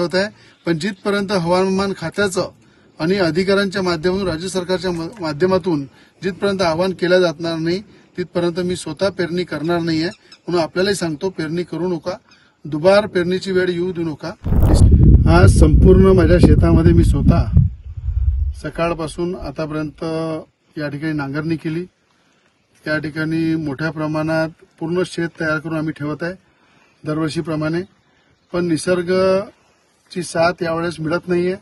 ठेवत आहे, पण जिथपर्यंत हवामान खात्याचं आणि अधिकाऱ्यांच्या माध्यमातून राज्य सरकारच्या माध्यमातून जिथपर्यंत आवाहन केलं जाणार नाही तिथपर्यंत मी स्वतः पेरणी करणार नाहीये. म्हणून आपल्यालाही सांगतो, पेरणी करू नका, दुबार पेरणीची वेळ येऊ देऊ नका. आज संपूर्ण माझ्या शेतामध्ये मी स्वतः सकाळपासून आतापर्यंत या ठिकाणी नांगरणी केली. या ठिकाणी मोठ्या प्रमाणात पूर्ण शेत तयार करून आम्ही ठेवत आहे दरवर्षीप्रमाणे. पण निसर्गाची साथ यावेळेस मिळत नाहीये.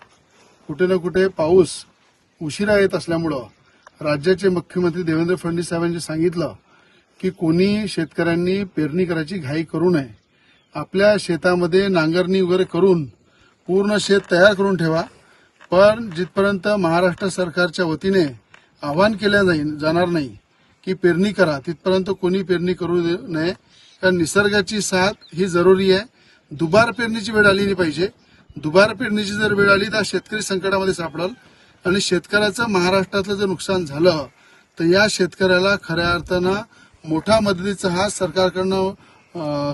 कुठे ना कुठे पाऊस उशिरा येत असल्यामुळं राज्याचे मुख्यमंत्री देवेंद्र फडणवीस साहेबांनी सांगितलं की कोणी शेतकऱ्यांनी पेरणी करायची घाई करू नये. आपल्या शेतामध्ये नांगरणी वगैरे करून पूर्ण शेत तयार करून ठेवा. पण जिथपर्यंत महाराष्ट्र सरकारच्या वतीने आवाहन केलं जाणार नाही की पेरणी करा, तिथपर्यंत कोणी पेरणी करू नये. कारण निसर्गाची साथ ही जरुरी आहे. दुबार पेरणीची वेळ आली नाही पाहिजे. दुबार पेरणीची जर वेळ आली तर शेतकरी संकटामध्ये सापडेल आणि शेतकऱ्याचं महाराष्ट्रातलं जर नुकसान झालं तर या शेतकऱ्याला खऱ्या अर्थानं मोठा मदतीचा हात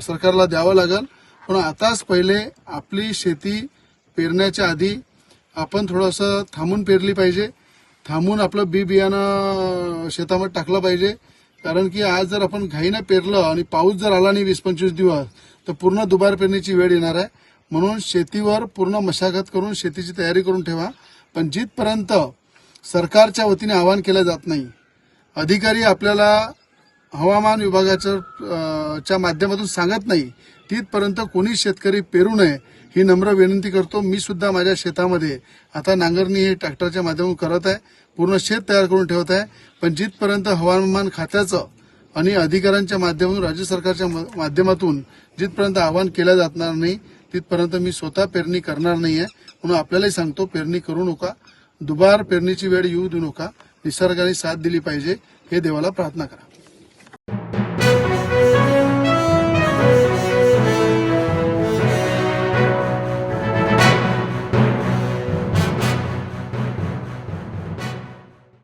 सरकारला द्यावा लागेल. पण आताच पहिले आपली शेती पेरण्याच्या आधी आपण थोडंसं थांबून पेरली पाहिजे. थांबून आपलं बियाणं शेतामध्ये टाकलं पाहिजे. कारण की आज जर आपण घाईनं पेरलं आणि पाऊस जर आला नाही 20-25 दिवस तर पूर्ण दुबार पेरणीची वेळ येणार आहे. म्हणून शेतीवर पूर्ण मशागत करून शेतीची तयारी करून ठेवा. पण जिथपर्यंत सरकारच्या वतीने आवाहन केलं जात नाही, अधिकारी आपल्याला हवामान विभागाच्या माध्यमातून सांगत नाही, तिथपर्यंत कोणी शेतकरी पेरू नये ही नम्र विनंती करतो. मी सुद्धा माझ्या शेतामध्ये आता नांगरणी हे ट्रॅक्टरच्या माध्यमातून करत आहे, पूर्ण शेत तयार करून ठेवत आहे. पण जिथपर्यंत हवामान खात्याचं आणि अधिकाऱ्यांच्या माध्यमातून राज्य सरकारच्या माध्यमातून जिथपर्यंत आवाहन केलं जाणार नाही तिथपर्यंत मी स्वतः पेरणी करणार नाहीये. म्हणून आपल्यालाही सांगतो, पेरणी करू नका, दुबार पेरणीची वेळ येऊ देऊ नका. निसर्गाने साथ दिली पाहिजे हे देवाला प्रार्थना करा.